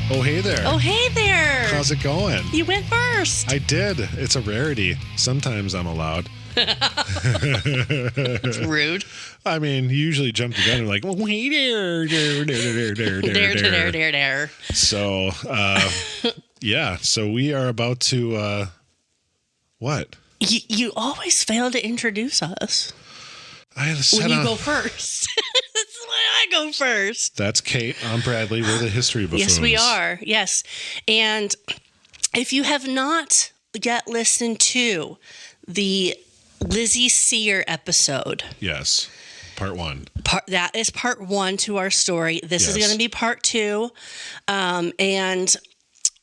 Oh, hey there. Oh, hey there. How's it going? You went first. I did. It's a rarity. Sometimes I'm allowed. It's rude. I mean, you usually jump the gun and like, oh, hey there. There. So, yeah. So we are about to, what? You always fail to introduce us. When you go first. That's why I go first. That's Kate. I'm Bradley. We're the history buffoons. Yes, we are. Yes. And if you have not yet listened to the Lizzie Cyr episode. Yes. Part one. That is part one to our story. This is going to be part two. And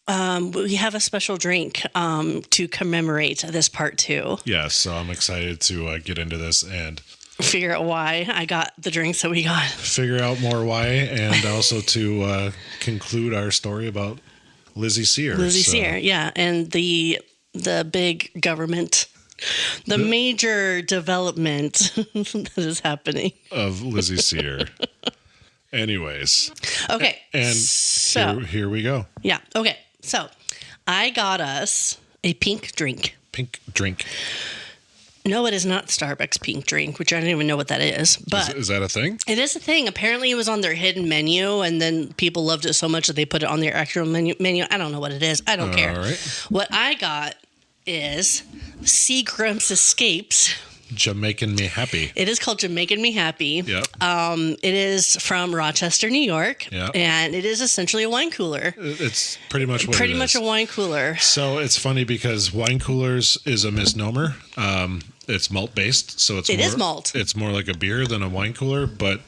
we have a special drink to commemorate this part two. Yes. So I'm excited to get into this and figure out why I got the drinks that we got. Figure out more why, and also to conclude our story about Lizzie Cyr. Lizzie Cyr, yeah. And the big government, the major development that is happening. Of Lizzie Cyr. Anyways. Okay. And so, here we go. Yeah. Okay. So I got us a pink drink. Pink drink. No, it is not Starbucks pink drink, which I don't even know what that is. But is that a thing? It is a thing. Apparently, it was on their hidden menu, and then people loved it so much that they put it on their actual menu. I don't know what it is. I don't care. All right. What I got is Seagram's Escapes. Jamaican Me Happy. It is called Jamaican Me Happy. Yep. It is from Rochester, New York. Yep. And it is essentially a wine cooler. It's pretty much what Pretty it much is. a wine cooler. So it's funny because wine coolers is a misnomer. It's malt based, so it is malt. It's more like a beer than a wine cooler, but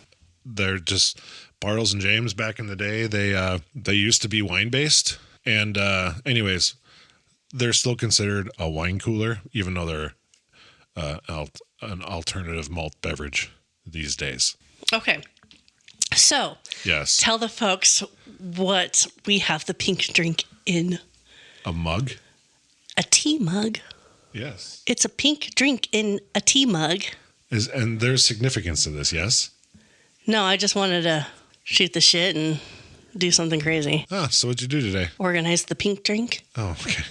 they're just Bartles and James back in the day. They used to be wine based, and anyways, they're still considered a wine cooler, even though they're an alternative malt beverage these days. Okay, so yes, tell the folks what we have the pink drink in. A mug, a tea mug. Yes. It's a pink drink in a tea mug. And there's significance to this, yes? No, I just wanted to shoot the shit and do something crazy. Ah, so what'd you do today? Organize the pink drink. Oh, okay.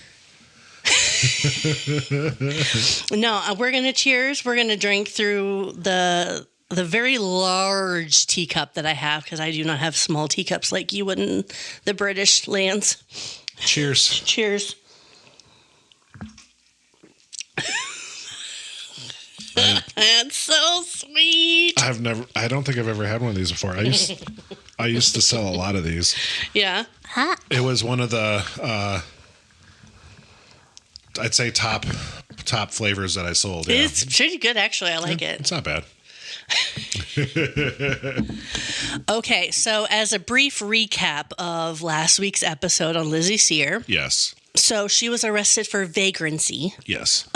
No, we're going to cheers. We're going to drink through the very large teacup that I have, because I do not have small teacups like you would in the British lands. Cheers. Cheers. That's so sweet. I don't think I've ever had one of these before. I used to sell a lot of these. Yeah. It was one of the I'd say top flavors that I sold. Yeah. It's pretty good, actually. I like it. It's not bad. Okay, so as a brief recap of last week's episode on Lizzie Cyr. Yes. So she was arrested for vagrancy. Yes.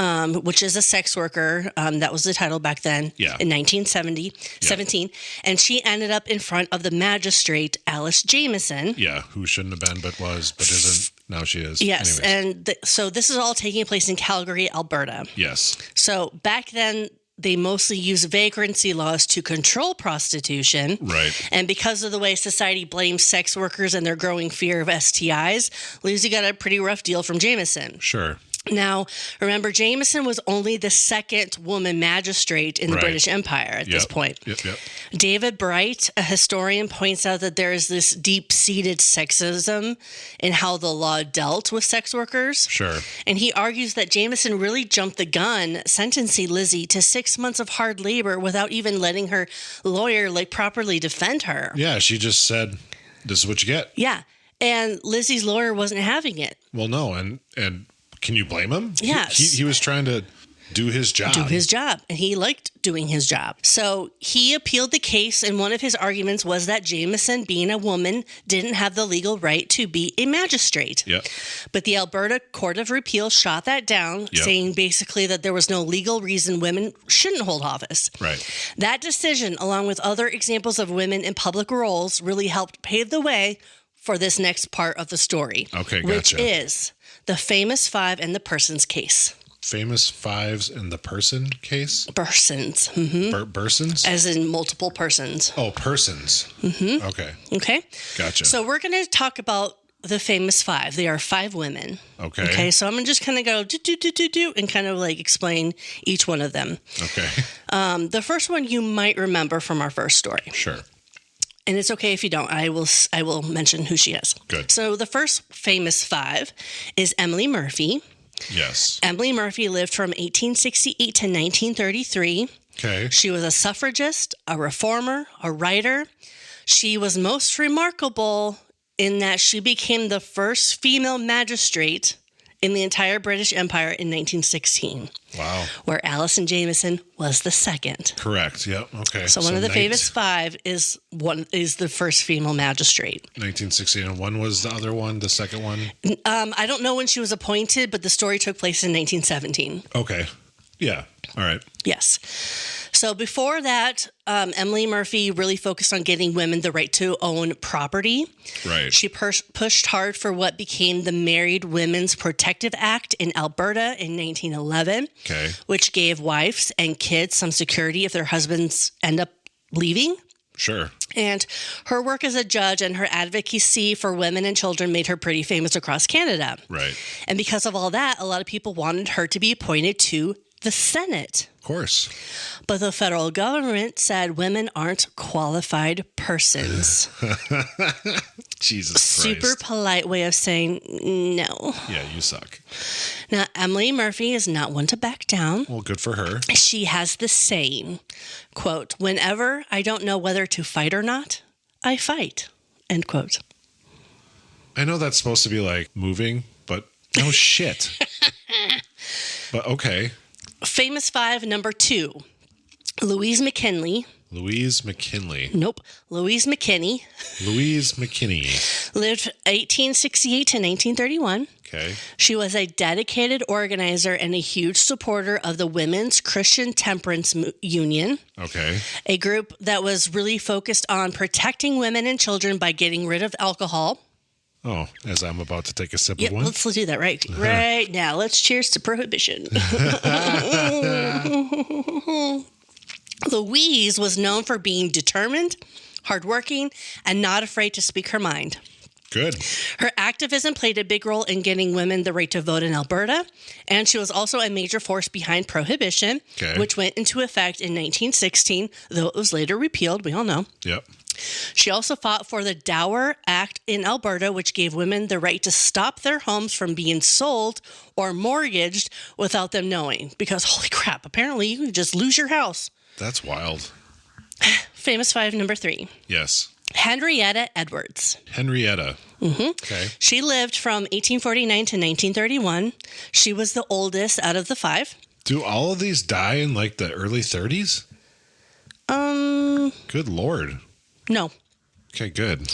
Which is a sex worker. That was the title back then. Yeah. In 17. And she ended up in front of the magistrate, Alice Jamieson. Yeah, who shouldn't have been, but was, but isn't. Now she is. Yes. Anyways. And so this is all taking place in Calgary, Alberta. Yes. So back then, they mostly use vagrancy laws to control prostitution. Right. And because of the way society blames sex workers and their growing fear of STIs, Lizzie got a pretty rough deal from Jamieson. Sure. Now, remember, Jamieson was only the second woman magistrate in the British Empire at this point. Yep. David Bright, a historian, points out that there is this deep-seated sexism in how the law dealt with sex workers. Sure. And he argues that Jamieson really jumped the gun, sentencing Lizzie to 6 months of hard labor without even letting her lawyer properly defend her. Yeah, she just said, this is what you get. Yeah. And Lizzie's lawyer wasn't having it. Well, no, and can you blame him? Yes. He was trying to do his job. And he liked doing his job. So he appealed the case, and one of his arguments was that Jamieson, being a woman, didn't have the legal right to be a magistrate. Yep. But the Alberta Court of Appeal shot that down, saying basically that there was no legal reason women shouldn't hold office. Right. That decision, along with other examples of women in public roles, really helped pave the way for this next part of the story. Okay, which gotcha. is the famous five and the persons case. Famous fives in the person case? Persons. Mm-hmm. Persons? As in multiple persons. Oh, persons. Mm-hmm. Okay. Okay. Gotcha. So we're going to talk about the famous five. They are five women. Okay. Okay. So I'm going to just kind of go do and kind of like explain each one of them. Okay. The first one you might remember from our first story. Sure. And it's okay if you don't. I will mention who she is. Good. So the first famous five is Emily Murphy. Yes. Emily Murphy lived from 1868 to 1933. Okay. She was a suffragist, a reformer, a writer. She was most remarkable in that she became the first female magistrate in the entire British Empire in 1916. Wow. Where Alison Jameson was the second. Correct. Yep. Okay. So one of the famous five is the first female magistrate. 1916. And when was the other one? The second one? I don't know when she was appointed, but the story took place in 1917. Okay. Yeah. All right. Yes. So before that, Emily Murphy really focused on getting women the right to own property. Right. She pushed hard for what became the Married Women's Protective Act in Alberta in 1911, okay, which gave wives and kids some security if their husbands end up leaving. Sure. And her work as a judge and her advocacy for women and children made her pretty famous across Canada. Right. And because of all that, a lot of people wanted her to be appointed to the Senate. Of course. But the federal government said women aren't qualified persons. Jesus Christ. Super polite way of saying no. Yeah, you suck. Now, Emily Murphy is not one to back down. Well, good for her. She has the saying, quote, "Whenever I don't know whether to fight or not, I fight," end quote. I know that's supposed to be like moving, but no shit. But okay. Famous five, number 2, Louise McKinley. Louise McKinley. Nope. Louise McKinney. Louise McKinney. Lived 1868 to 1931. Okay. She was a dedicated organizer and a huge supporter of the Women's Christian Temperance Union. Okay. A group that was really focused on protecting women and children by getting rid of alcohol. Oh, as I'm about to take a sip Yep, of one. let's do that right now. Let's cheers to prohibition. Louise was known for being determined, hardworking, and not afraid to speak her mind. Good. Her activism played a big role in getting women the right to vote in Alberta, and she was also a major force behind prohibition, which went into effect in 1916, though it was later repealed, we all know. Yep. She also fought for the Dower Act in Alberta, which gave women the right to stop their homes from being sold or mortgaged without them knowing. Because, holy crap, apparently you can just lose your house. That's wild. Famous five, number 3. Yes. Henrietta Edwards. Henrietta. Mm-hmm. Okay. She lived from 1849 to 1931. She was the oldest out of the 5. Do all of these die in like the early 30s? Good Lord. No. Okay, good.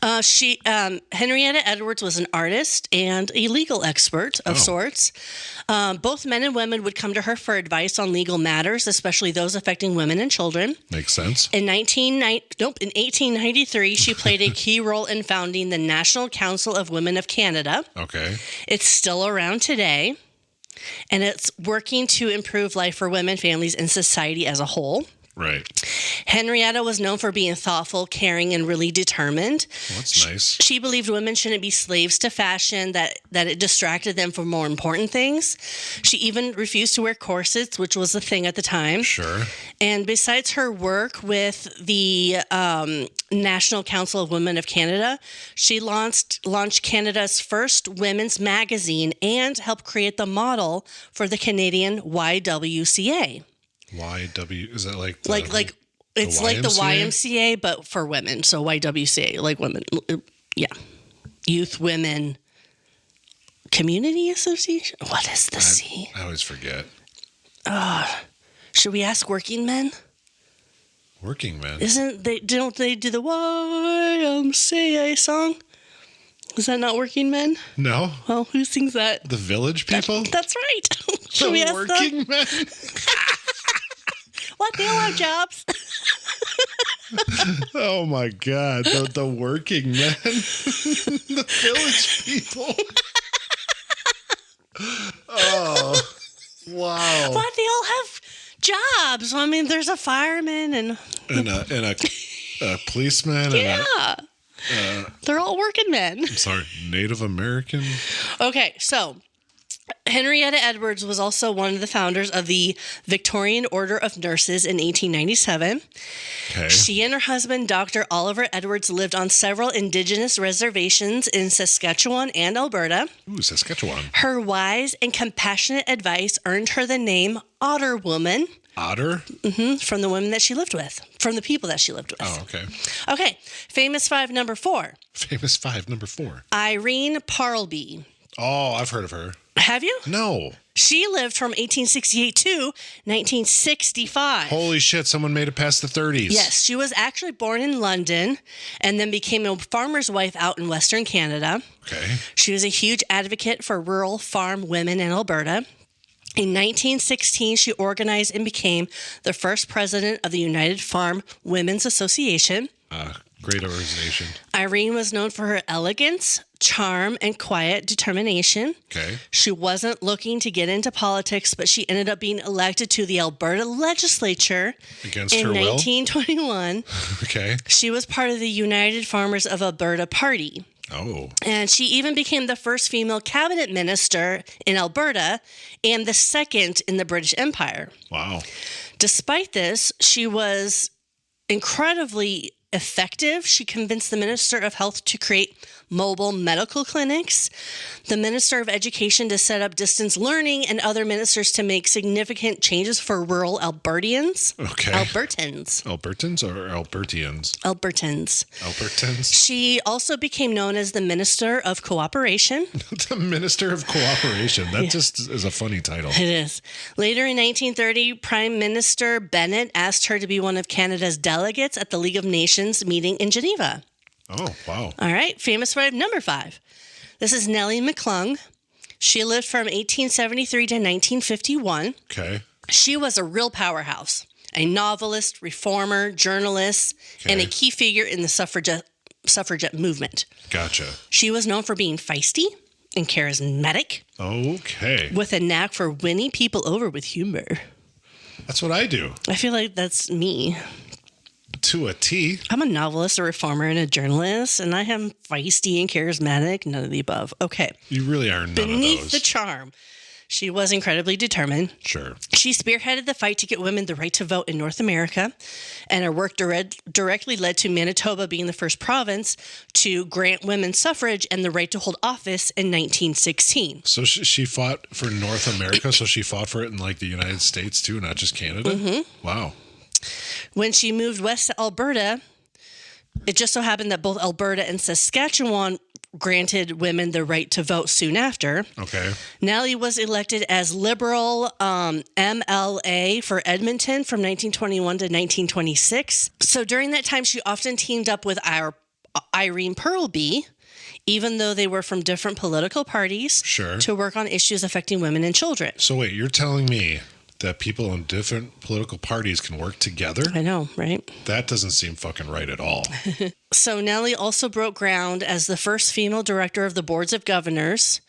Henrietta Edwards was an artist and a legal expert of sorts. Both men and women would come to her for advice on legal matters, especially those affecting women and children. Makes sense. In 1893, she played a key role in founding the National Council of Women of Canada. Okay. It's still around today, and it's working to improve life for women, families, and society as a whole. Right. Henrietta was known for being thoughtful, caring, and really determined. Well, that's nice. She believed women shouldn't be slaves to fashion, that it distracted them from more important things. She even refused to wear corsets, which was a thing at the time. Sure. And besides her work with the National Council of Women of Canada, she launched Canada's first women's magazine and helped create the model for the Canadian YWCA. YW, is that like it's like the YMCA but for women, so YWCA, like women, yeah, Youth Women Community Association. What is the C? I always forget. Should we ask working men? Working men? Don't they do the YMCA song? Is that not working men? No. Well, who sings that? The Village People? That's right. Should we ask working men? What? They all have jobs. Oh my God. The working men. The Village People. Oh, wow. What? They all have jobs. There's a fireman and a policeman. Yeah. They're all working men. I'm sorry, Native American? Okay, so Henrietta Edwards was also one of the founders of the Victorian Order of Nurses in 1897. Okay. She and her husband, Dr. Oliver Edwards, lived on several Indigenous reservations in Saskatchewan and Alberta. Ooh, Saskatchewan. Her wise and compassionate advice earned her the name Otter Woman. Otter? Mm-hmm, from the women that she lived with, from the people that she lived with. Oh, okay. Okay, famous five, number 4. Famous five, number 4. Irene Parlby. Oh, I've heard of her. Have you? No. She lived from 1868 to 1965. Holy shit, someone made it past the 30s. Yes, she was actually born in London and then became a farmer's wife out in Western Canada. Okay. She was a huge advocate for rural farm women in Alberta. In 1916, she organized and became the first president of the United Farm Women's Association. Great organization. Irene was known for her elegance, charm, and quiet determination. Okay. She wasn't looking to get into politics, but she ended up being elected to the Alberta legislature Against in her will? 1921. Okay. She was part of the United Farmers of Alberta Party. Oh. And she even became the first female cabinet minister in Alberta and the second in the British Empire. Wow. Despite this, she was incredibly effective. She convinced the Minister of Health to create mobile medical clinics, the Minister of Education to set up distance learning, and other ministers to make significant changes for rural Albertians. Okay. Albertans. Albertans or Albertians? Albertans. Albertans. She also became known as the Minister of Cooperation. The Minister of Cooperation. That just is a funny title. It is. Later in 1930, Prime Minister Bennett asked her to be one of Canada's delegates at the League of Nations meeting in Geneva. Oh, wow. All right, famous five, number 5. This is Nellie McClung. She lived from 1873 to 1951. Okay. She was a real powerhouse, a novelist, reformer, journalist, and a key figure in the suffragette movement. Gotcha. She was known for being feisty and charismatic. Okay. With a knack for winning people over with humor. That's what I do. I feel like that's me. To a T. I'm a novelist, a reformer, and a journalist, and I am feisty and charismatic. None of the above. Okay. You really are none of those. Beneath the charm, she was incredibly determined. Sure. She spearheaded the fight to get women the right to vote in North America, and her work directly led to Manitoba being the first province to grant women suffrage and the right to hold office in 1916. So she fought for North America, so she fought for it in like the United States too, not just Canada? Mm-hmm. Wow. When she moved west to Alberta, it just so happened that both Alberta and Saskatchewan granted women the right to vote soon after. Okay. Nellie was elected as Liberal MLA for Edmonton from 1921 to 1926. So during that time, she often teamed up with Irene Parlby, even though they were from different political parties, sure, to work on issues affecting women and children. So wait, you're telling me that people in different political parties can work together? I know, right? That doesn't seem fucking right at all. So Nellie also broke ground as the first female director of the boards of governors,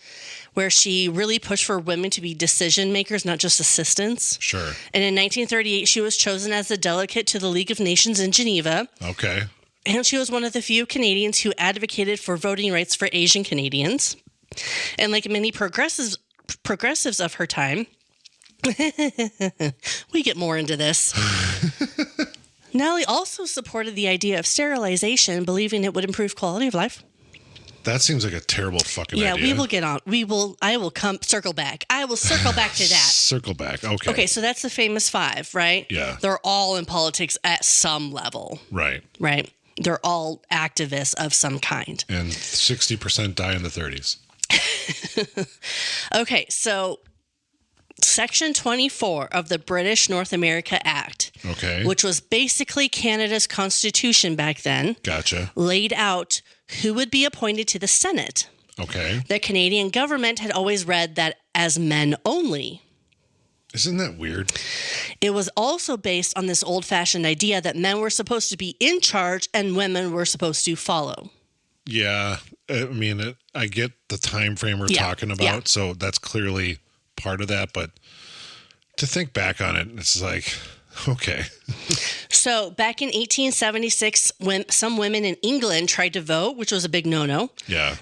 where she really pushed for women to be decision makers, not just assistants. Sure. And in 1938, she was chosen as the delegate to the League of Nations in Geneva. Okay. And she was one of the few Canadians who advocated for voting rights for Asian Canadians. And like many progressives of her time, we get more into this. Nellie also supported the idea of sterilization, believing it would improve quality of life. That seems like a terrible fucking idea. Yeah, we will get on. I will circle back. I will circle back to that. Circle back. Okay. Okay, so that's the famous 5, right? Yeah. They're all in politics at some level. Right. Right. They're all activists of some kind. And 60% die in the 30s. Okay, so Section 24 of the British North America Act, okay, which was basically Canada's constitution back then, gotcha, laid out who would be appointed to the Senate. Okay. The Canadian government had always read that as men only. Isn't that weird? It was also based on this old-fashioned idea that men were supposed to be in charge and women were supposed to follow. Yeah, I mean, I get the time frame we're talking about, so that's clearly part of that. But to think back on it, it's like, Okay. So back in 1876, when some women in England tried to vote, which was a big no-no,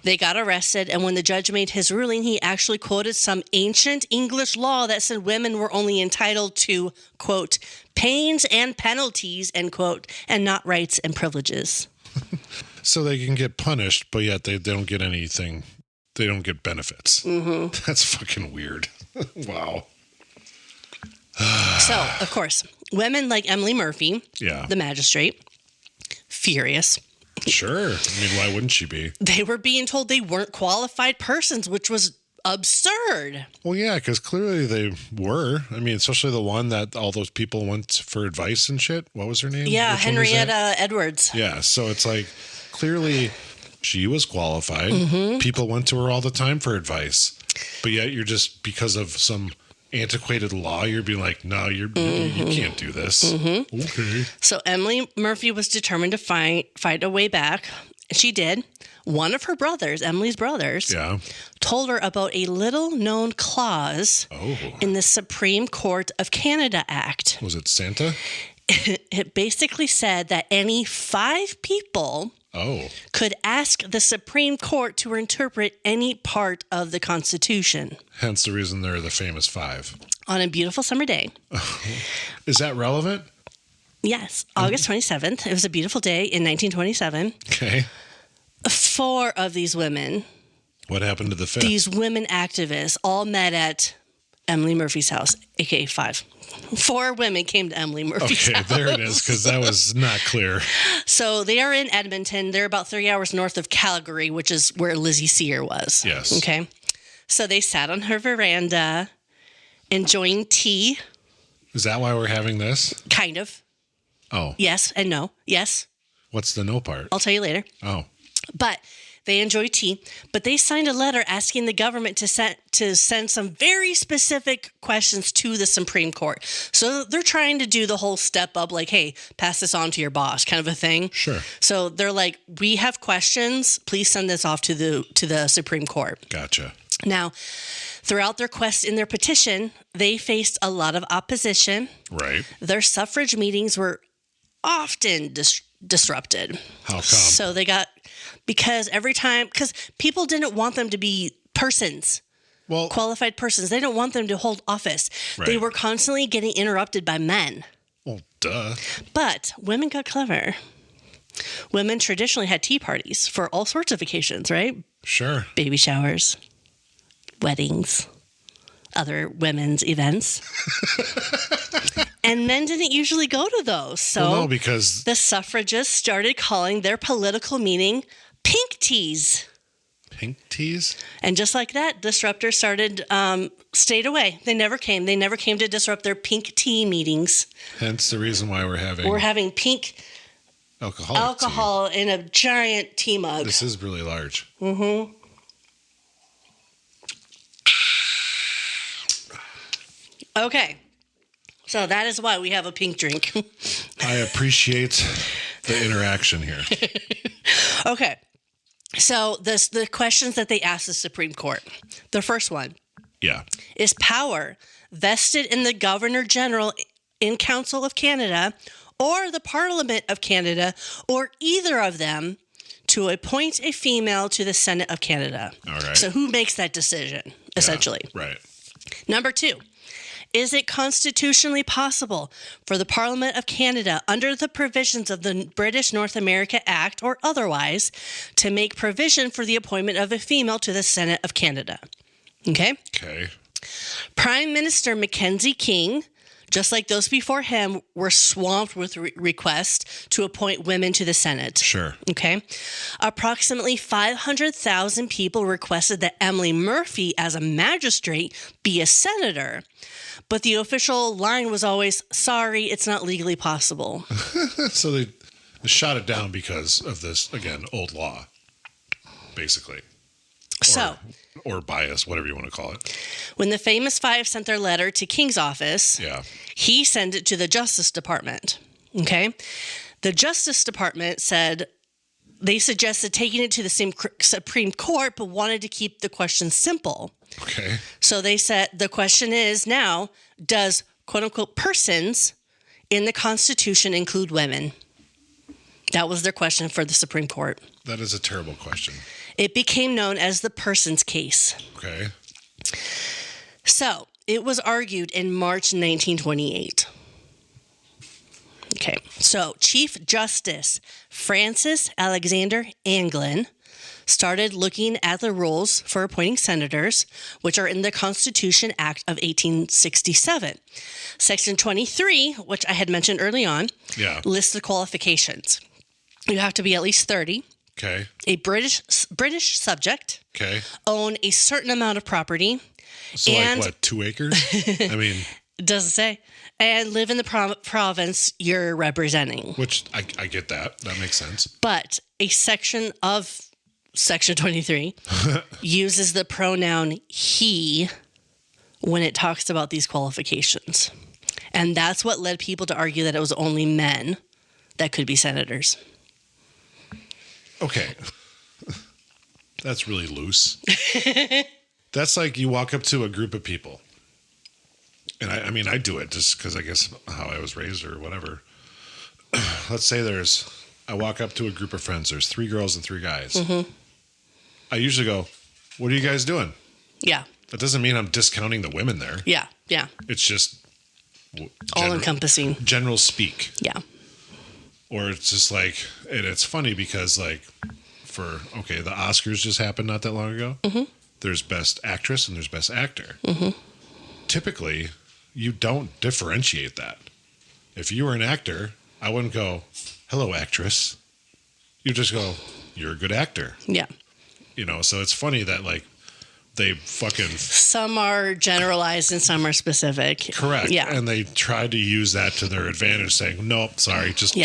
they got arrested. And when the judge made his ruling, he actually quoted some ancient English law that said women were only entitled to, quote, pains and penalties, end quote, and not rights and privileges. So they can get punished, but yet they don't get anything. They don't get benefits. Mm-hmm. That's fucking weird. Wow. So, of course, women like Emily Murphy, the magistrate, furious. Sure. I mean, why wouldn't she be? They were being told they weren't qualified persons, which was absurd. Well, yeah, because clearly they were. I mean, especially the one that all those people went for advice and shit. What was her name? Yeah, Henrietta Edwards. Yeah, so it's like clearly she was qualified. Mm-hmm. People went to her all the time for advice. But yet you're just, because of some antiquated law, you're being like, no, you can't do this. Mm-hmm. Okay. So Emily Murphy was determined to fight a way back. She did. One of her brothers, Emily's brothers, told her about a little-known clause in the Supreme Court of Canada Act. Was it Santa? It basically said that any 5 people could ask the Supreme Court to interpret any part of the Constitution. Hence the reason they're the famous 5. On a beautiful summer day. Is that relevant? Yes. August 27th. It was a beautiful day in 1927. Okay. 4 of these women. What happened to the 5th? These women activists all met at Emily Murphy's house, a.k.a. 5. 4 women came to Emily Murphy's house. Okay, there it is, because that was not clear. So they are in Edmonton. They're about 3 hours north of Calgary, which is where Lizzie Cyr was. Yes. Okay. So they sat on her veranda enjoying tea. Is that why we're having this? Kind of. Oh. Yes and no. Yes. What's the no part? I'll tell you later. Oh. But they enjoy tea, but they signed a letter asking the government to send some very specific questions to the Supreme Court. So they're trying to do the whole step up, like, hey, pass this on to your boss, kind of a thing. Sure. So they're like, we have questions. Please send this off to the Supreme Court. Gotcha. Now, throughout their quest in their petition, they faced a lot of opposition. Right. Their suffrage meetings were often disrupted. How come? So they got, because people didn't want them to be persons, qualified persons. They didn't want them to hold office. Right. They were constantly getting interrupted by men. Well, duh. But women got clever. Women traditionally had tea parties for all sorts of occasions, right? Sure. Baby showers, weddings, other women's events. And men didn't usually go to those. So because the suffragists started calling their political meeting pink teas. Pink teas? And just like that, disruptors stayed away. They never came. They never came to disrupt their pink tea meetings. Hence the reason why we're having pink alcohol in a giant tea mug. This is really large. Mm-hmm. Okay. So that is why we have a pink drink. I appreciate the interaction here. Okay. So the questions that they asked the Supreme Court. The first one. Yeah. Is power vested in the Governor General in Council of Canada or the Parliament of Canada or either of them to appoint a female to the Senate of Canada? All right. So who makes that decision, essentially? Yeah, right. Number 2. Is it constitutionally possible for the Parliament of Canada, under the provisions of the British North America Act or otherwise, to make provision for the appointment of a female to the Senate of Canada? Okay? Okay. Prime Minister Mackenzie King, just like those before him, were swamped with requests to appoint women to the Senate. Sure. Okay. Approximately 500,000 people requested that Emily Murphy, as a magistrate, be a senator. But the official line was always, sorry, it's not legally possible. So they shot it down because of this, again, old law, basically. Or bias, whatever you want to call it. When the famous 5 sent their letter to King's office, he sent it to the Justice Department. Okay? The Justice Department said they suggested taking it to the same Supreme Court, but wanted to keep the question simple. Okay. So they said the question is now, does quote unquote persons in the Constitution include women? That was their question for the Supreme Court. That is a terrible question. It became known as the Persons case. Okay. So, it was argued in March 1928. Okay, so Chief Justice Francis Alexander Anglin started looking at the rules for appointing senators, which are in the Constitution Act of 1867. Section 23, which I had mentioned early on, lists the qualifications. You have to be at least 30. Okay. A British subject. Okay. Own a certain amount of property. So and, like what, 2 acres? I mean. Doesn't say. And live in the province you're representing. Which I get that. That makes sense. But a section of Section 23 uses the pronoun he when it talks about these qualifications. And that's what led people to argue that it was only men that could be senators. Okay. That's really loose. That's like you walk up to a group of people. And I mean, I do it just because I guess how I was raised or whatever. Let's say I walk up to a group of friends. There's 3 girls and 3 guys. Mm-hmm. I usually go, what are you guys doing? Yeah. That doesn't mean I'm discounting the women there. Yeah. Yeah. It's just all-encompassing. General speak. Yeah. Or it's just like, and it's funny because like the Oscars just happened not that long ago. Mm-hmm. There's Best Actress and there's Best Actor. Mm-hmm. Typically, you don't differentiate that. If you were an actor, I wouldn't go, hello, actress. You just go, you're a good actor. Yeah. So it's funny that like they fucking... Some are generalized and some are specific. Correct. Yeah. And they try to use that to their advantage, saying, nope, sorry, just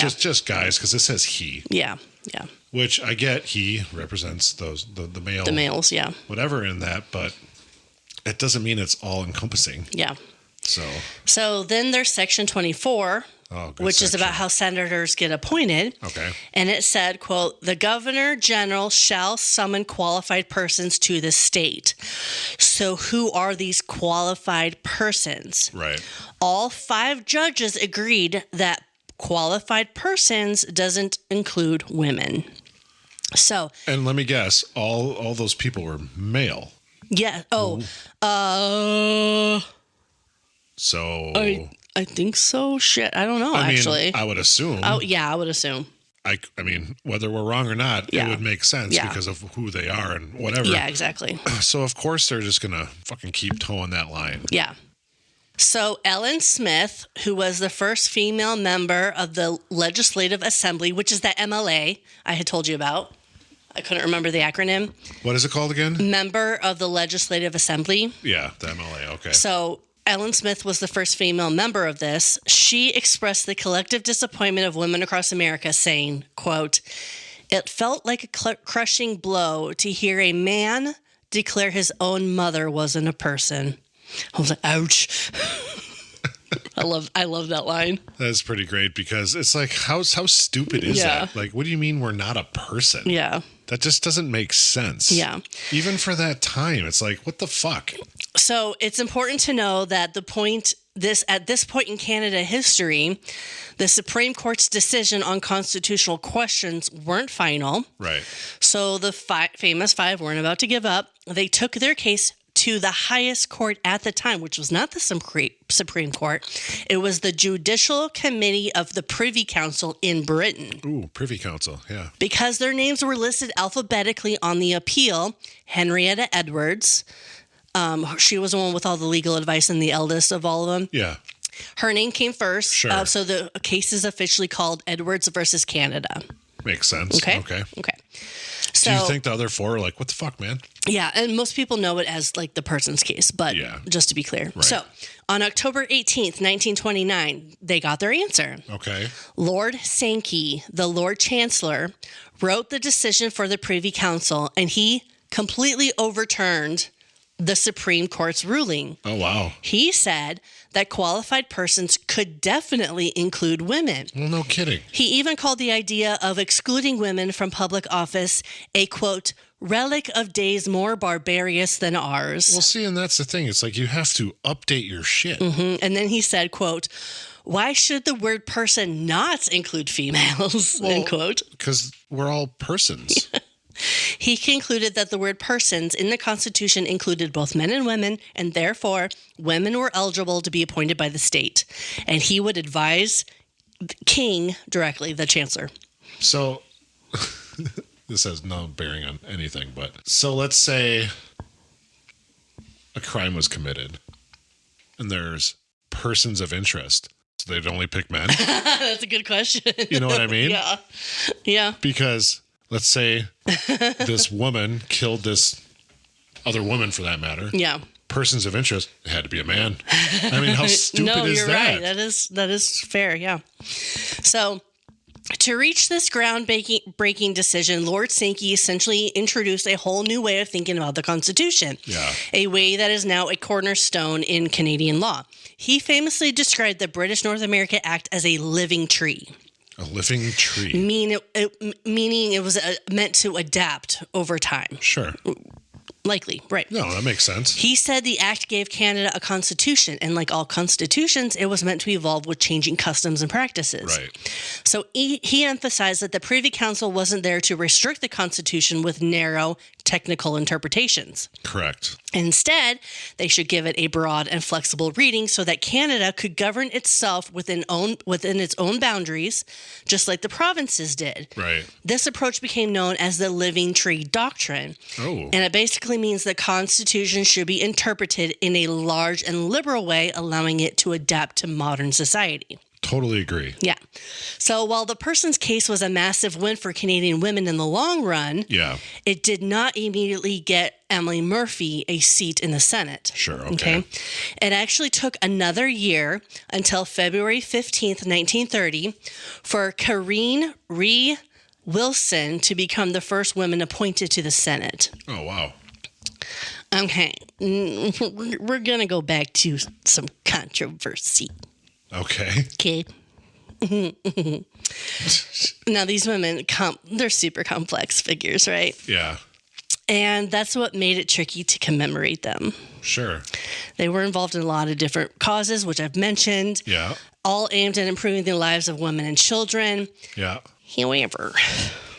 guys, because it says he. Yeah. Yeah. Which I get, he represents the male. The males, yeah. Whatever in that, but it doesn't mean it's all encompassing. Yeah. So then there's Section 24, which is about how senators get appointed. Okay. And it said, quote, the governor general shall summon qualified persons to the state. So who are these qualified persons? Right. All 5 judges agreed that qualified persons doesn't include women. So. And let me guess, all those people were male. Yeah. Oh. So I think so. Shit, I don't know. Actually, I would assume. Oh yeah, I would assume. I mean, whether we're wrong or not, it would make sense because of who they are and whatever. Yeah, exactly. So of course they're just gonna fucking keep towing that line. Yeah. So Ellen Smith, who was the first female member of the Legislative Assembly, which is the MLA I had told you about. I couldn't remember the acronym. What is it called again? Member of the Legislative Assembly. Yeah, the MLA. Okay. So Ellen Smith was the first female member of this. She expressed the collective disappointment of women across America, saying, quote, it felt like a crushing blow to hear a man declare his own mother wasn't a person. I was like, ouch. I love that line. That's pretty great because it's like, how stupid is that? Like, what do you mean we're not a person? Yeah. That just doesn't make sense. Yeah. Even for that time, it's like, what the fuck? So it's important to know that at this point in Canada history, the Supreme Court's decision on constitutional questions weren't final. Right. So the famous 5 weren't about to give up. They took their case to the highest court at the time, which was not the Supreme Court. It was the Judicial Committee of the Privy Council in Britain. Ooh, Privy Council, yeah. Because their names were listed alphabetically on the appeal, Henrietta Edwards, she was the one with all the legal advice and the eldest of all of them. Yeah. Her name came first. Sure. So the case is officially called Edwards versus Canada. Makes sense. Okay. So, do you think the other 4 are like, what the fuck, man? Yeah, and most people know it as like the Persons case, but just to be clear. Right. So on October 18th, 1929, they got their answer. Okay. Lord Sankey, the Lord Chancellor, wrote the decision for the Privy Council, and he completely overturned the Supreme Court's ruling. Oh, wow. He said that qualified persons could definitely include women. Well, no kidding. He even called the idea of excluding women from public office a, quote, relic of days more barbarous than ours. Well, see, and that's the thing. It's like you have to update your shit. Mm-hmm. And then he said, quote, Why should the word person not include females? Well, end quote. Because we're all persons. He concluded that the word persons in the Constitution included both men and women, and therefore women were eligible to be appointed by the state. And he would advise the king directly, the chancellor. So this has no bearing on anything, but so let's say a crime was committed and there's persons of interest. So they'd only pick men? That's a good question. You know what I mean? Yeah. Yeah. Because let's say this woman killed this other woman, for that matter. Yeah. Persons of interest, it had to be a man. I mean, how stupid is that? No, you're right. That is fair, yeah. So, to reach this groundbreaking decision, Lord Sankey essentially introduced a whole new way of thinking about the Constitution. Yeah. A way that is now a cornerstone in Canadian law. He famously described the British North America Act as a living tree. A living tree. Meaning it was meant to adapt over time. Sure. Likely, right. No, that makes sense. He said the act gave Canada a constitution, and like all constitutions, it was meant to evolve with changing customs and practices. Right. So he emphasized that the Privy Council wasn't there to restrict the Constitution with narrow technical interpretations. Correct. Instead, they should give it a broad and flexible reading so that Canada could govern itself within its own boundaries, just like the provinces did. Right. This approach became known as the living tree doctrine. Oh. And it basically means the Constitution should be interpreted in a large and liberal way, allowing it to adapt to modern society. Totally agree. Yeah. So while the person's case was a massive win for Canadian women in the long run, it did not immediately get Emily Murphy a seat in the Senate. Sure, okay. It actually took another year until February 15th, 1930, for Karine Rhee Wilson to become the first woman appointed to the Senate. Oh, wow. Okay. We're going to go back to some controversy. Okay. Now, these women, they're super complex figures, right? Yeah. And that's what made it tricky to commemorate them. Sure. They were involved in a lot of different causes, which I've mentioned. Yeah. All aimed at improving the lives of women and children. Yeah. However.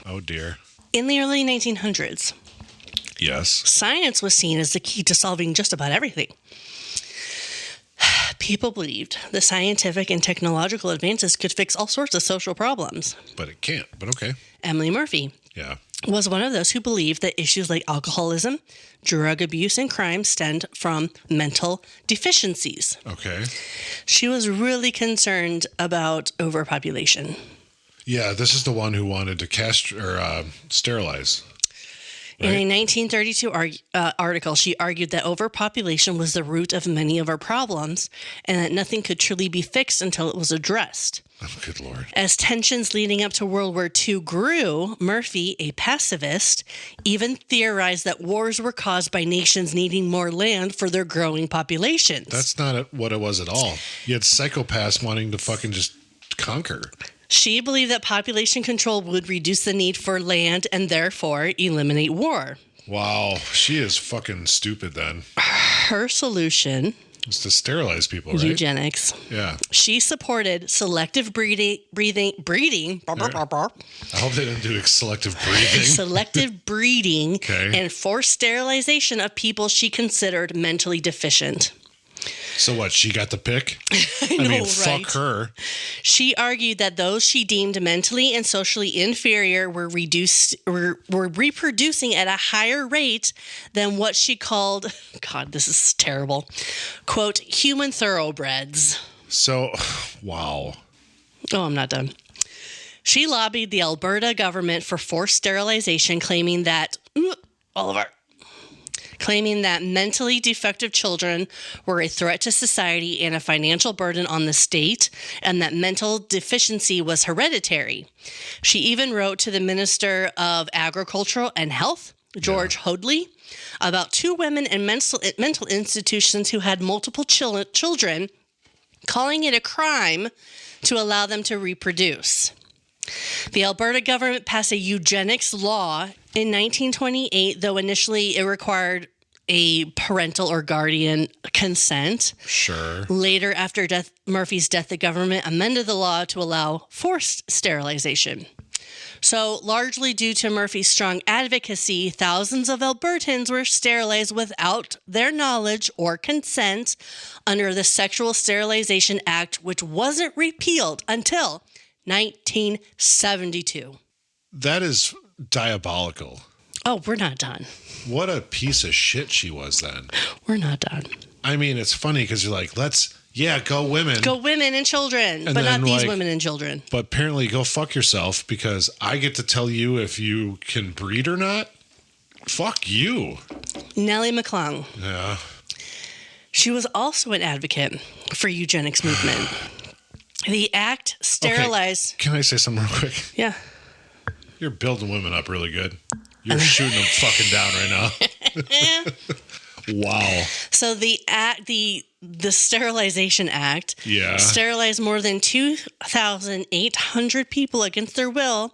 Oh, dear. In the early 1900s. Yes. Science was seen as the key to solving just about everything. People believed the scientific and technological advances could fix all sorts of social problems. But it can't, but okay. Emily Murphy was one of those who believed that issues like alcoholism, drug abuse, and crime stemmed from mental deficiencies. Okay. She was really concerned about overpopulation. Yeah, this is the one who wanted to sterilize. Right. In a 1932 article, she argued that overpopulation was the root of many of our problems and that nothing could truly be fixed until it was addressed. Oh, good Lord. As tensions leading up to World War II grew, Murphy, a pacifist, even theorized that wars were caused by nations needing more land for their growing populations. That's not what it was at all. You had psychopaths wanting to fucking just conquer. She believed that population control would reduce the need for land and therefore eliminate war. Wow, she is fucking stupid then. Her solution is to sterilize people, right? Eugenics. Yeah. She supported selective breeding. I hope they didn't do selective breeding. Selective breeding and forced sterilization of people she considered mentally deficient. So what, she got the pick? I know, right? Fuck her. She argued that those she deemed mentally and socially inferior were reproducing at a higher rate than what she called, God, this is terrible, quote, human thoroughbreds. So, wow. Oh, I'm not done. She lobbied the Alberta government for forced sterilization, claiming that mentally defective children were a threat to society and a financial burden on the state, and that mental deficiency was hereditary. She even wrote to the Minister of Agriculture and Health, George Hoadley, about 2 women in mental institutions who had multiple children, calling it a crime to allow them to reproduce. The Alberta government passed a eugenics law in 1928, though initially it required a parental or guardian consent. Sure. Later, after Murphy's death, the government amended the law to allow forced sterilization. So, largely due to Murphy's strong advocacy, thousands of Albertans were sterilized without their knowledge or consent under the Sexual Sterilization Act, which wasn't repealed until 1972. That is diabolical. Oh, we're not done. What a piece of shit she was then. We're not done. I mean, it's funny because you're like, go women. Go women and children, but not these women and children. But apparently go fuck yourself because I get to tell you if you can breed or not. Fuck you. Nellie McClung. Yeah. She was also an advocate for eugenics movement. The act sterilized... Okay. Can I say something real quick? Yeah. You're building women up really good. You're shooting them fucking down right now. Wow. So the Sterilization Act sterilized more than 2,800 people against their will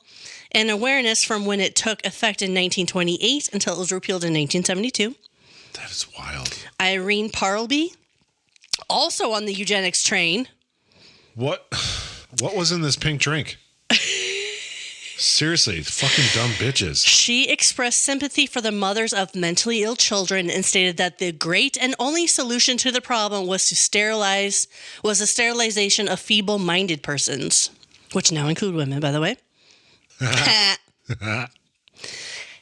and awareness from when it took effect in 1928 until it was repealed in 1972. That is wild. Irene Parlby, also on the eugenics train. What was in this pink drink? Seriously, fucking dumb bitches. She expressed sympathy for the mothers of mentally ill children and stated that the great and only solution to the problem was the sterilization of feeble-minded persons, which now include women, by the way.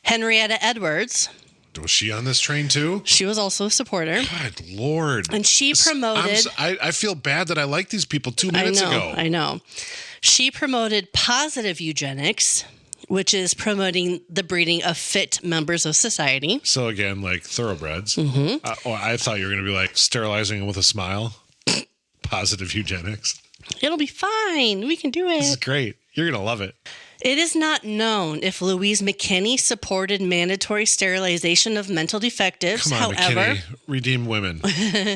Henrietta Edwards. Was she on this train too? She was also a supporter. God Lord. And she promoted... I feel bad that I liked these people 2 minutes ago. I know. She promoted positive eugenics, which is promoting the breeding of fit members of society. So again, like thoroughbreds. Mm-hmm. I thought you were going to be like sterilizing them with a smile. Positive eugenics. It'll be fine. We can do it. This is great. You're going to love it. It is not known if Louise McKinney supported mandatory sterilization of mental defectives. Come on, however, McKinney, redeem women.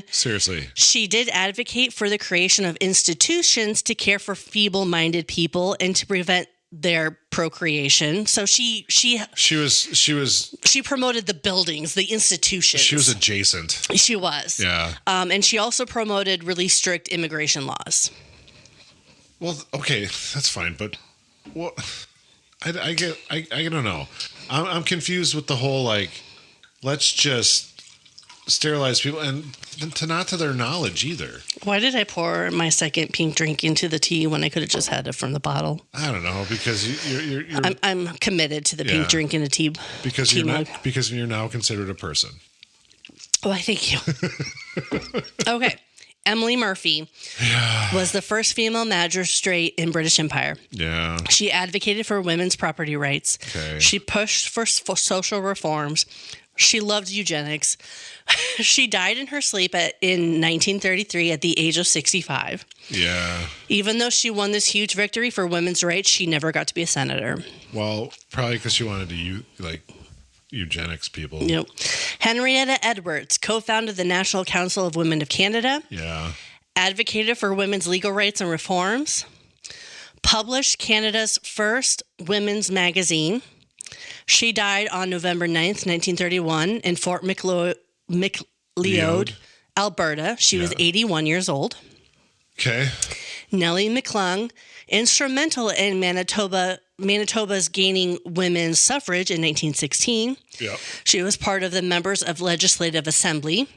Seriously. She did advocate for the creation of institutions to care for feeble-minded people and to prevent their procreation. So she promoted the buildings, the institutions. She was adjacent. She was. Yeah. And she also promoted really strict immigration laws. Well, okay, that's fine, but well, I don't know. I'm confused with the whole like, let's just sterilize people and not to their knowledge either. Why did I pour my second pink drink into the tea when I could have just had it from the bottle? I don't know because you're I'm committed to the pink drink in a tea because tea mug. Because you're now considered a person. Why, thank you. Okay. Emily Murphy was the first female magistrate in British Empire. Yeah. She advocated for women's property rights. Okay. She pushed for social reforms. She loved eugenics. She died in her sleep in 1933 at the age of 65. Yeah. Even though she won this huge victory for women's rights, she never got to be a senator. Well, probably because she wanted to eugenics people. Yep. Henrietta Edwards co-founded the National Council of Women of Canada. Yeah. Advocated for women's legal rights and reforms. Published Canada's first women's magazine. She died on November 9th, 1931 in Fort Macleod, Alberta. She was 81 years old. Okay. Nellie McClung, instrumental in Manitoba's gaining women's suffrage in 1916. Yeah. She was part of the members of Legislative Assembly.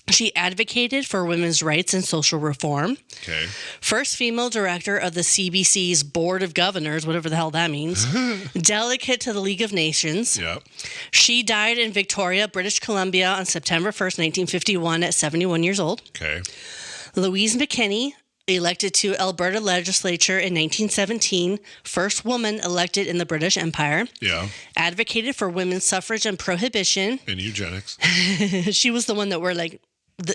She advocated for women's rights and social reform. Okay. First female director of the CBC's Board of Governors, whatever the hell that means. Delegate to the League of Nations. Yep. She died in Victoria, British Columbia on September 1st, 1951 at 71 years old. Okay. Louise McKinney, elected to Alberta legislature in 1917, first woman elected in the British Empire. Yeah. Advocated for women's suffrage and prohibition. And eugenics. She was the one that were like,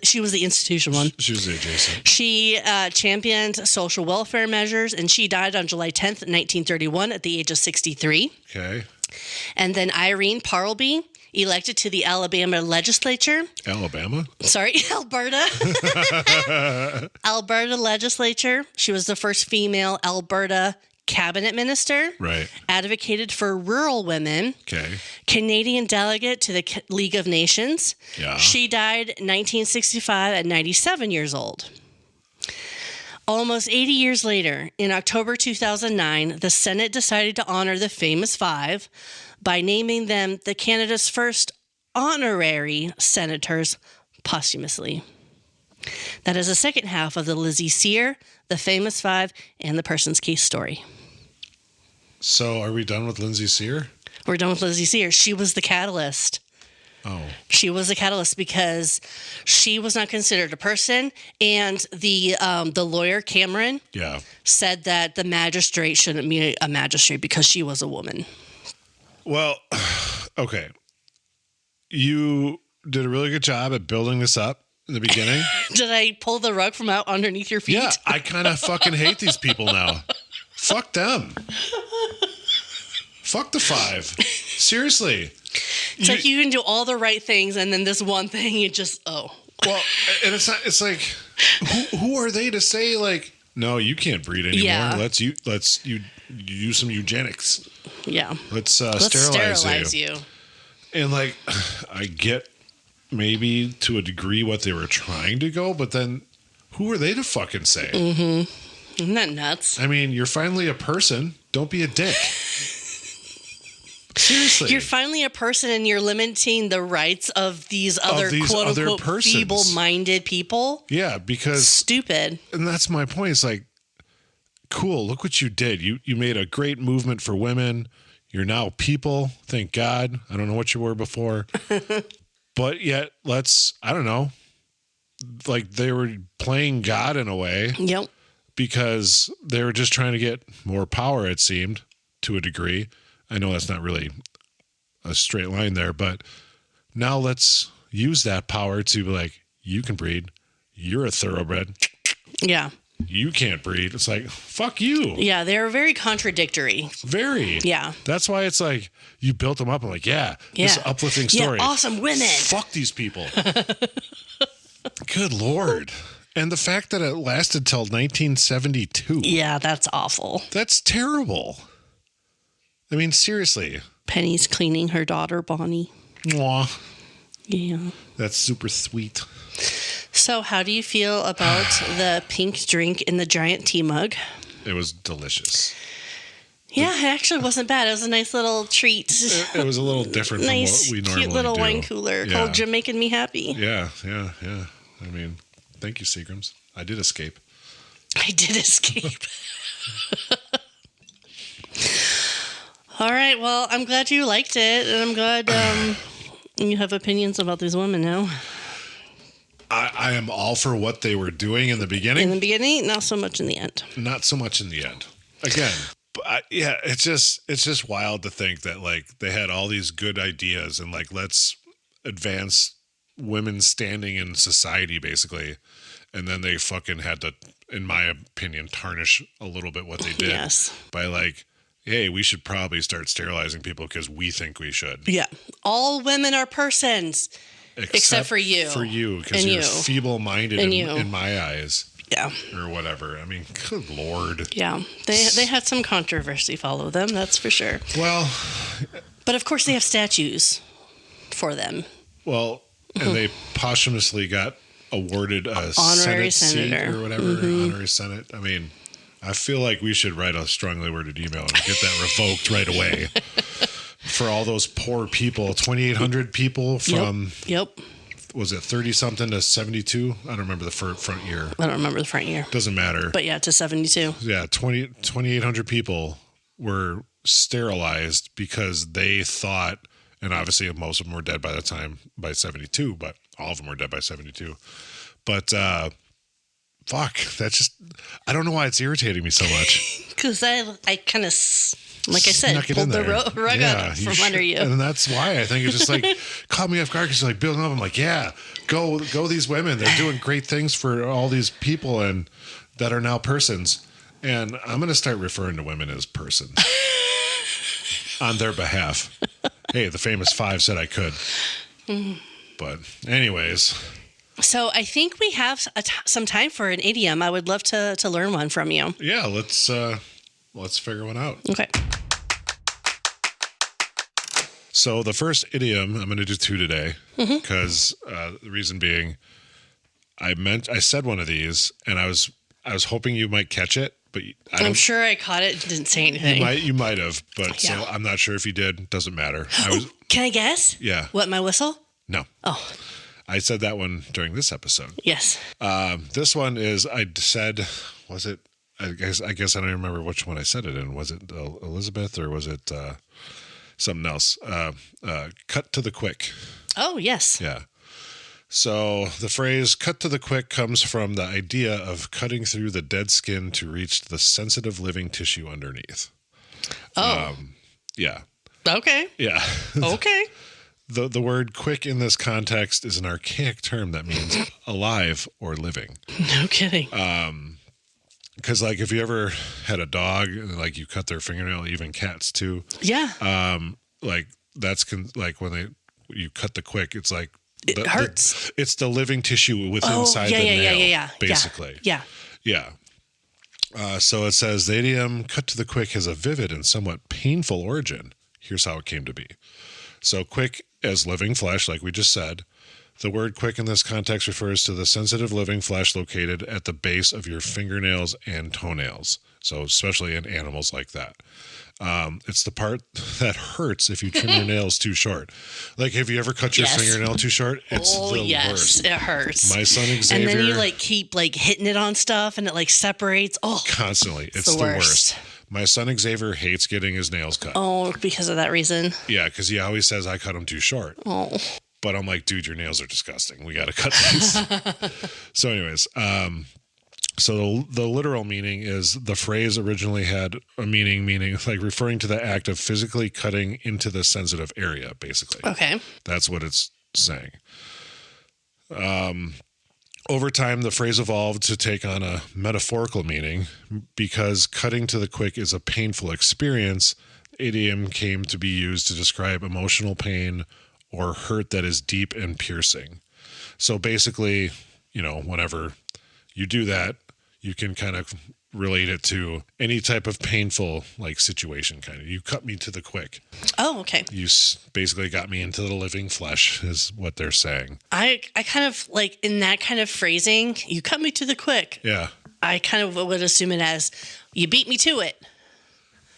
she was the institution one. She was the adjacent. She championed social welfare measures, and she died on July 10th, 1931 at the age of 63. Okay. And then Irene Parlby, elected to the Alabama legislature. Alabama? Sorry, Alberta. Alberta legislature. She was the first female Alberta cabinet minister, right? Advocated for rural women, okay, Canadian delegate to the League of Nations. Yeah. She died 1965 at 97 years old. Almost 80 years later, in October 2009, the Senate decided to honor the famous five by naming them the Canada's first honorary senators posthumously. That is the second half of the Lizzie Cyr, the famous five, and the person's case story. So are we done with Lizzie Cyr? We're done with Lizzie Cyr. She was the catalyst. Oh. She was a catalyst because she was not considered a person, and the lawyer Cameron said that the magistrate shouldn't be a magistrate because she was a woman. Well, okay. You did a really good job at building this up in the beginning. Did I pull the rug from out underneath your feet? Yeah, I kind of fucking hate these people now. Fuck them. Fuck the five. Seriously. It's like you can do all the right things, and then this one thing, you just, Well, and it's not, it's like, who are they to say, like, no, you can't breed anymore. Yeah. Let's use some eugenics. Yeah. Let's sterilize you. you. And, like, I get maybe to a degree what they were trying to go, but then who are they to fucking say? Mm-hmm. Isn't that nuts? I mean, you're finally a person. Don't be a dick. Seriously. You're finally a person, and you're limiting the rights of these other quote-unquote feeble-minded people. Yeah, because... Stupid. And that's my point. It's like, cool, look what you did. You made a great movement for women. You're now people. Thank God. I don't know what you were before. But yet, I don't know. Like, they were playing God in a way. Yep. Because they were just trying to get more power, it seemed, to a degree. I know that's not really a straight line there, but now let's use that power to be like, you can breed. You're a thoroughbred. Yeah. You can't breed. It's like, fuck you. Yeah, they're very contradictory. Very. Yeah. That's why it's like, you built them up. I'm like, this is an uplifting story. Yeah, awesome women. Fuck these people. Good Lord. And the fact that it lasted till 1972. Yeah, that's awful. That's terrible. I mean, seriously. Penny's cleaning her daughter, Bonnie. Aw. Yeah. That's super sweet. So how do you feel about the pink drink in the giant tea mug? It was delicious. Yeah, it actually wasn't bad. It was a nice little treat. It was a little different from what we normally do. Nice, cute little wine cooler called Jamaican Me Happy. Yeah. I mean, thank you, Seagrams. I did escape. All right. Well, I'm glad you liked it, and I'm glad you have opinions about these women now. I am all for what they were doing in the beginning. In the beginning, not so much in the end. Not so much in the end. Again, it's just wild to think that like they had all these good ideas and like let's advance women's standing in society basically, and then they fucking had to, in my opinion, tarnish a little bit what they did. Yes. By like, hey, we should probably start sterilizing people because we think we should. Yeah. All women are persons. Except for you. For you, because you're feeble-minded in my eyes. Yeah. Or whatever. I mean, good Lord. Yeah. They had some controversy follow them, that's for sure. Well. But of course they have statues for them. Well, and they posthumously got awarded a honorary senator seat or whatever. Honorary Senate. I mean, I feel like we should write a strongly worded email and get that revoked right away. For all those poor people, 2,800 people from, was it 30-something to 72? I don't remember the front year. I don't remember the front year. Doesn't matter. But yeah, to 72. Yeah, 2,800 people were sterilized because they thought, and obviously most of them were dead by 72, but all of them were dead by 72. But, fuck, that's just, I don't know why it's irritating me so much. Because I kind of... Like I said, pulled the rug out from under you. And that's why I think it's just like, caught me off guard because like building up. I'm like, yeah, go these women. They're doing great things for all these people and that are now persons. And I'm going to start referring to women as persons on their behalf. Hey, the famous five said I could. But anyways. So I think we have some time for an idiom. I would love to learn one from you. Yeah, let's let's figure one out. Okay. So the first idiom, I'm going to do 2 today because the reason being, I said one of these and I was hoping you might catch it, but I'm sure I caught it and didn't say anything. You might have, but so I'm not sure if you did. Doesn't matter. Can I guess? Yeah. What, my whistle? No. Oh. I said that one during this episode. Yes. This one is, I said, was it, I guess I don't even remember which one I said it in. Was it Elizabeth or was it something else? Cut to the quick. Oh, yes. Yeah. So the phrase cut to the quick comes from the idea of cutting through the dead skin to reach the sensitive living tissue underneath. Oh. Yeah. Okay. Yeah. Okay. The word quick in this context is an archaic term that means alive or living. No kidding. Because, like, if you ever had a dog, like, you cut their fingernail, even cats, too. Yeah. Like, that's, like, when you cut the quick, it's like... It hurts. It's the living tissue inside the nail, basically. Yeah. So it says, the idiom cut to the quick has a vivid and somewhat painful origin. Here's how it came to be. So quick as living flesh, like we just said. The word quick in this context refers to the sensitive living flesh located at the base of your fingernails and toenails. So especially in animals like that. It's the part that hurts if you trim your nails too short. Like, have you ever cut your fingernail too short? It's the worst. It hurts. My son Xavier. And then you keep hitting it on stuff and it separates. Oh, constantly. It's the worst. My son Xavier hates getting his nails cut. Oh, because of that reason? Yeah, because he always says I cut them too short. Oh. But I'm like, dude, your nails are disgusting. We got to cut these. So anyways, so the literal meaning is the phrase originally had a meaning like referring to the act of physically cutting into the sensitive area, basically. Okay. That's what it's saying. Over time, the phrase evolved to take on a metaphorical meaning because cutting to the quick is a painful experience. The idiom came to be used to describe emotional pain or hurt that is deep and piercing. So basically, whenever you do that, you can kind of relate it to any type of painful situation. Kind of, you cut me to the quick. Oh, okay. You basically got me into the living flesh is what they're saying. I kind of in that kind of phrasing, you cut me to the quick. Yeah. I kind of would assume it as you beat me to it.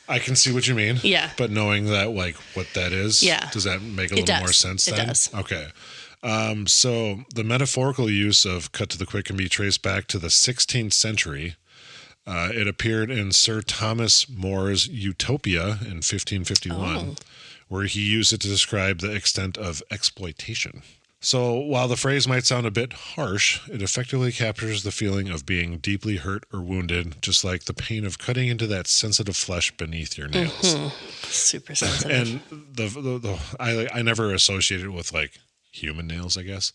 I can see what you mean. Yeah. But knowing that, what that is, does that make a little more sense then? It does. Okay. So the metaphorical use of cut to the quick can be traced back to the 16th century. It appeared in Sir Thomas More's Utopia in 1551, where he used it to describe the extent of exploitation. So while the phrase might sound a bit harsh, it effectively captures the feeling of being deeply hurt or wounded, just like the pain of cutting into that sensitive flesh beneath your nails. Mm-hmm. Super sensitive. And I never associated it with human nails, I guess.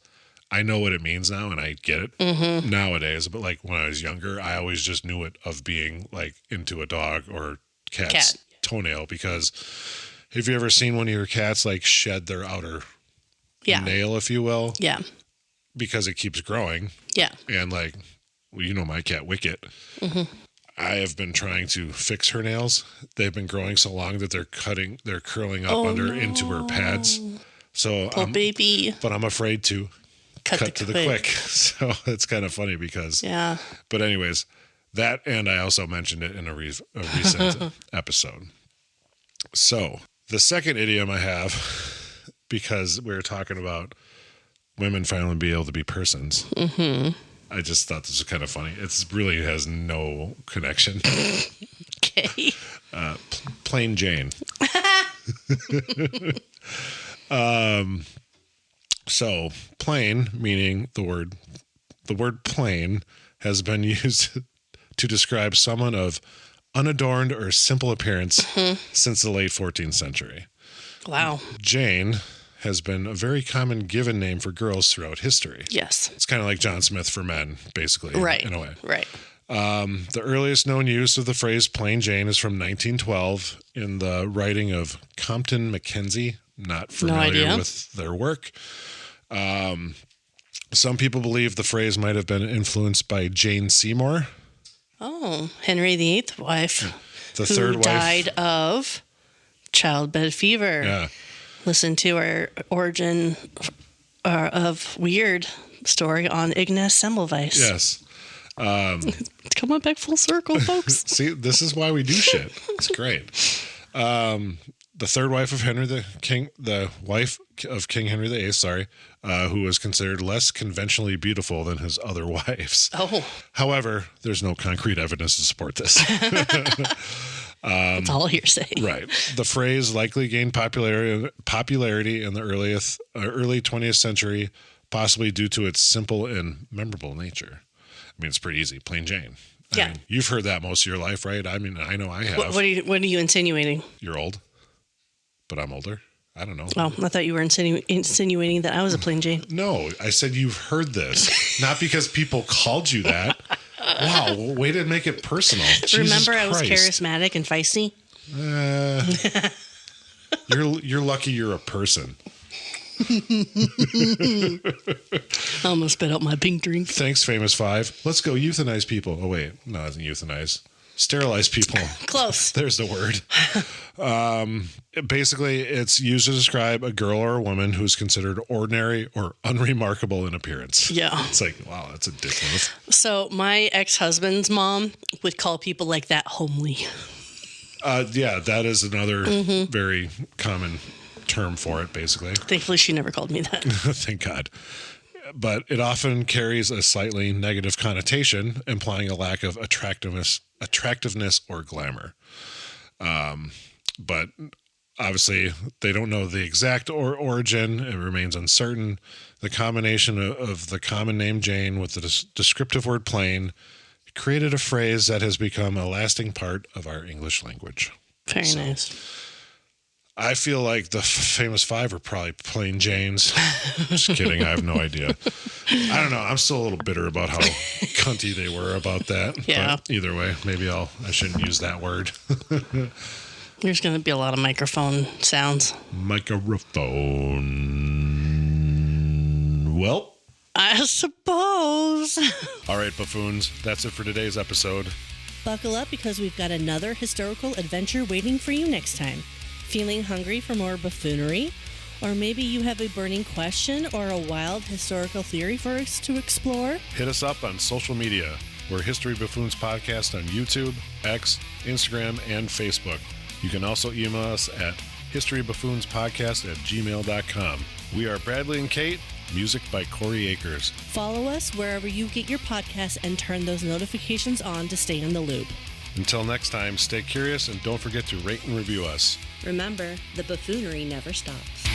I know what it means now, and I get it nowadays. But when I was younger, I always just knew it of being into a dog or cat's toenail. Because have you ever seen one of your cats shed their outer nail, if you will? Yeah. Because it keeps growing. Yeah. And my cat Wicket. Mm-hmm. I have been trying to fix her nails. They've been growing so long that they're curling up into her pads. So baby. But I'm afraid to cut to the quick. So it's kind of funny because but anyways, that, and I also mentioned it in a recent episode. So the second idiom I have, because we were talking about women finally being able to be persons, I just thought this was kind of funny. It really has no connection. Okay. Plain Jane. So plain, meaning the word plain has been used to describe someone of unadorned or simple appearance since the late 14th century. Wow. Jane has been a very common given name for girls throughout history. Yes. It's kind of like John Smith for men, basically, in a way. Right. The earliest known use of the phrase plain Jane is from 1912 in the writing of Compton Mackenzie. Not familiar with their work. Some people believe the phrase might have been influenced by Jane Seymour. Oh, Henry VIII wife. The third wife died of childbed fever. Yeah. Listen to our origin of weird story on Ignaz Semmelweis. Yes. It's coming back full circle, folks. See, this is why we do shit. It's great. The third wife of the wife of King Henry VIII, who was considered less conventionally beautiful than his other wives. Oh. However, there's no concrete evidence to support this. It's all hearsay. Right. The phrase likely gained popularity in the early 20th century, possibly due to its simple and memorable nature. I mean, it's pretty easy. Plain Jane. Yeah. I mean, you've heard that most of your life, right? I mean, I know I have. What are you insinuating? You're old, but I'm older. I don't know. Oh, I thought you were insinuating that I was a plain Jane. No, I said you've heard this. Not because people called you that. Wow, way to make it personal. Remember, I was charismatic and feisty? You're lucky you're a person. I almost spit out my pink drink. Thanks, Famous Five. Let's go euthanize people. Oh, wait. No, it isn't euthanize. Sterilize people. Close. There's the word. Basically, it's used to describe a girl or a woman who's considered ordinary or unremarkable in appearance. Yeah. It's like, wow, that's a dick move. So my ex-husband's mom would call people like that homely. Yeah, that is another very common term for it, basically. Thankfully, she never called me that. Thank God. But it often carries a slightly negative connotation, implying a lack of attractiveness or glamour. But obviously, they don't know the exact origin. It remains uncertain. The combination of the common name Jane with the descriptive word plain created a phrase that has become a lasting part of our English language. Very nice. I feel like the Famous Five are probably plain Janes. Just kidding. I have no idea. I don't know. I'm still a little bitter about how cunty they were about that. Yeah. But either way, maybe I shouldn't use that word. There's going to be a lot of microphone sounds. Microphone. Well, I suppose. All right, buffoons. That's it for today's episode. Buckle up because we've got another historical adventure waiting for you next time. Feeling hungry for more buffoonery? Or maybe you have a burning question or a wild historical theory for us to explore? Hit us up on social media. We're History Buffoons Podcast on YouTube, X, Instagram, and Facebook. You can also email us at historybuffoonspodcast@gmail.com. We are Bradley and Kate. Music by Corey Akers. Follow us wherever you get your podcasts and turn those notifications on to stay in the loop. Until next time, stay curious and don't forget to rate and review us. Remember, the buffoonery never stops.